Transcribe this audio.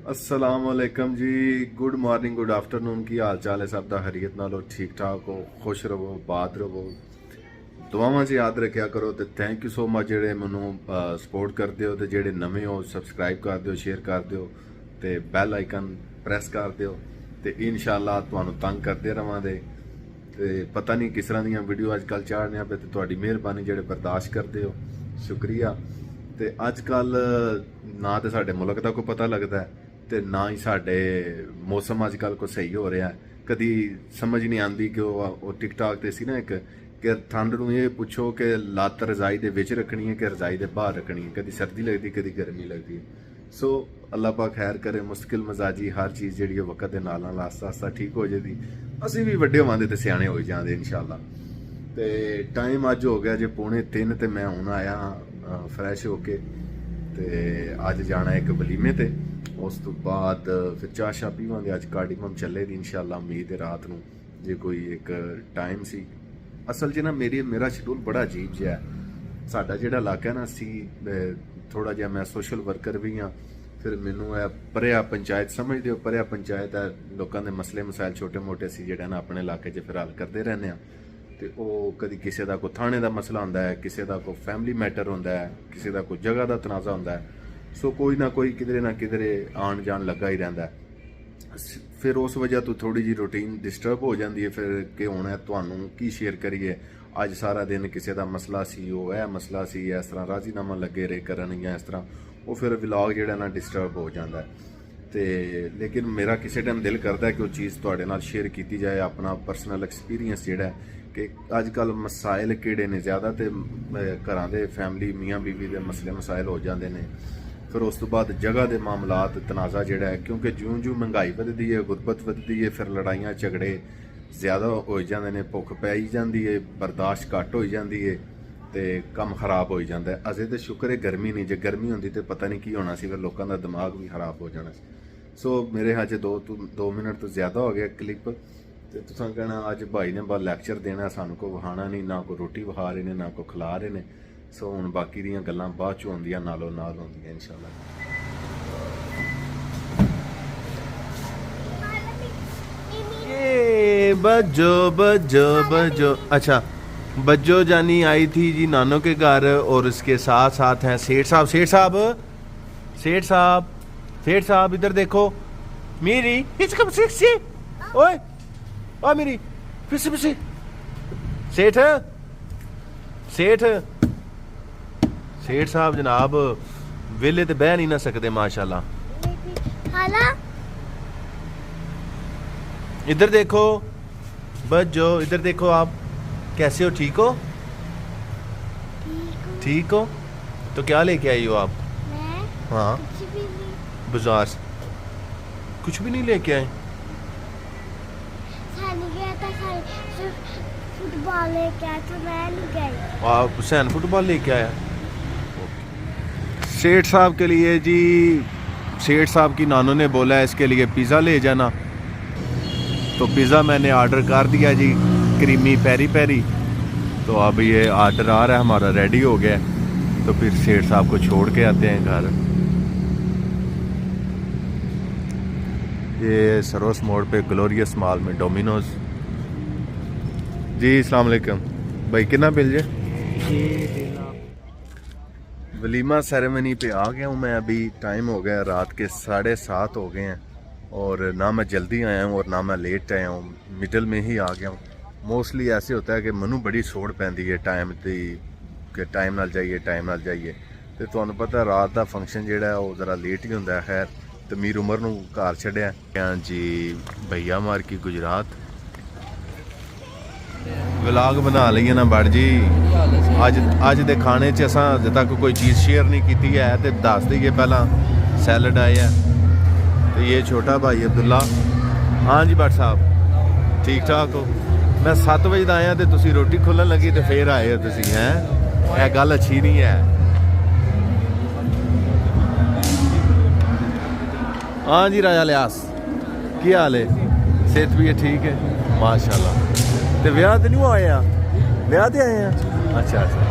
अस्सलाम वालेकुम जी। Good morning, good afternoon. की हाल चाल है सब दा? हरीयत नालो ठीक ठाक हो, खुश रहो, बात रहो, दुआवां च याद रखा करो। तो थैंक यू सो मच जेडे मैनू सपोर्ट करते हो, तो जेडे नवे हो सबसक्राइब कर दो, शेयर कर दो, तो बैल आइकन प्रैस कर दो, तो इंशाअल्लाह तुहानू तंग करते रहांगे। तो पता नहीं किस तरह दी वीडियो अजकल चाढ़ने पे, तो तुहाडी मेहरबानी जेडे बर्दाश्त करते हो, शुक्रिया। तो अजकल ना तो साडे मुल्क का कोई पता लगता है, तो ना ही साडे मौसम अजकल को सही हो रहा है। कभी समझ नहीं आती कि वो टिकटॉक ते सी ना एक कि ठंड नूं ये पुछो कि लत्त रजाई दे विच रखनी है कि रजाई दे बाहर रखनी है, कभी सर्दी लगती कभी गर्मी लगती है। सो अल्लाह पाक खैर करे, मुश्किल मजाजी हर चीज़ जी वक्त के नाल नाल आस्ता आस्ता ठीक हो जाती। असीं भी वड्डे होवांगे तो सियाणे हो जाते इंशाअल्लाह। तो टाइम अज हो गया जे 2:45, तो मैं हुण आया फ्रैश होके, तो अज जाना एक वलीमे ते, उस तो बाद फिर चाह शाह पीवांगे। अज कार्डिमम चले दी इंशाअल्लाह, उम्मीद है रात नूं जे कोई एक टाइम सी। असल च ना मेरा शेड्यूल बड़ा अजीब जिहा है। साडा जिहड़ा इलाका है ना, असी थोड़ा जिहा, मैं सोशल वर्कर भी हाँ, फिर मैनू परिया पंचायत समझते हो, परिया पंचायत है, लोगों के मसले मसाइल छोटे मोटे असी जिहड़ा ना अपने इलाके च फिर हल करते रहने। तो वो कभी किसी का कोई थाने का मसला होंदा है, किसी का कोई फैमिली मैटर होंदा है, किसी का कोई जगह का तनाज़ा होंदा है। सो कोई ना कोई किधरे ना किधरे आन जान लगा ही रहता है। फिर उस वजह तो थोड़ी जी रूटीन डिस्टर्ब हो जाती है। फिर कि हुण तुहानू की शेयर करिए, अज सारा दिन किसी का मसला सी, वो यह मसला सी, इस तरह राजीनामा लगे रहे करन या इस तरह, वो फिर व्लॉग जिहड़ा ना डिस्टर्ब हो जाता है। तो लेकिन मेरा किसी टाइम दिल करता है कि वो चीज़ तुहाडे नाल शेयर की जाए, अपना पर्सनल एक्सपीरियंस जिहड़ा है कि अजकल मसाइल किहड़े ने ज़्यादा, तो घरां दे फैमिली मियाँ बीवी के मसले मसाइल हो जाते हैं। फिर उस तो बाद जगह के मामलात तनाज़ा जिहड़ा है, क्योंकि ज्यों ज्यों महंगाई वधदी है, गुरबत वधदी है, फिर लड़ाइयाँ झगड़े ज़्यादा हो जाते हैं, भुख पै जाती है, बर्दाश्त घट हो जाती है, तो काम खराब हो जाता है। अजे तो शुक्र है गर्मी नहीं, जो गर्मी होंदी तो पता नहीं की होना सी, फिर लोगों का दिमाग भी खराब हो जाना। सो मेरे अज 2 मिनट तो ज़्यादा हो गया क्लिप। तो तुसां कहना अज भाई ने बस लैक्चर देना, सानू को वहाना नहीं, ना कोई रोटी वहा रहे ने, ना कोई खिला रहे ने। सो हुण बाकी दियां गल्लां बाद चों होंदियां, नालों नाल होंदियां इंशाअल्लाह। बज्जो बज्जो बज्जो, अच्छा बज्जो जानी आई थी जी नानों के घर, और उसके साथ साथ हैं सेठ साहब। सेठ साहब, सेठ साहब, सेठ साहब इधर देखो। मेरी ओए ओ मेरी फिर से सेठ सेठ सेठ साहब जनाब वेले तो बह नहीं ना सकते माशाल्लाह। इधर देखो बज्जो, इधर देखो, आप कैसे हो? ठीक हो? ठीक हो? तो क्या लेके आई हो आप? हाँ, बाजार से कुछ भी नहीं लेके आए? फुटबॉल लेके आया तो मैं नहीं गई। आप हुसैन फुटबॉल लेके आया? सेठ साहब के लिए जी, सेठ साहब की नानों ने बोला है इसके लिए पिज़्ज़ा ले जाना, तो पिज़्ज़ा मैंने ऑर्डर कर दिया जी, क्रीमी पेरी पेरी। तो अब ये ऑर्डर आ रहा है हमारा, रेडी हो गया, तो फिर सेठ साहब को छोड़ के आते हैं घर। ये सरोस मोड़ पे ग्लोरियस मॉल में डोमिनोज जी। अस्सलाम वालेकुम भाई, कितना बिल जे? वलीमा सेरेमनी पे आ गया हूँ मैं अभी। टाइम हो गया रात के 7:30 हो गए हैं, और ना मैं जल्दी आया हूँ और ना मैं लेट आया हूँ, मिडल में ही आ गया हूँ। मोस्टली ऐसे होता है कि मैनू बड़ी सोड़ पैंदी है टाइम की, कि टाइम नाल जाइए, टाइम नाल जाइए। तो तुहानू पता रात का फंक्शन जिहड़ा है वो ज़रा लेट ही होंदा है। खैर तो मीर उमर नू घर छड्डिया जी, भैया मार की गुजरात। व्लॉग बना लईए ना बड़ जी। अज दे खाने च असां अजे तक कोई चीज़ शेयर नहीं की है, तो दस दईए पहला सैलड आए है। तो ये छोटा भाई अब्दुल्ला। हाँ जी भट्ट साहब, ठीक ठाक हो? मैं 7 बजे आया तो तुसी रोटी खोलन लगी तो फिर आए हो तुसी, हैं? यह गल अच्छी नहीं है। हाँ जी राजा लियास, की हाल है? सेहत भी है ठीक है माशाल्लाह। तो ब्याह तो नहीं आए? ब्याह ते आए हैं? अच्छा अच्छा।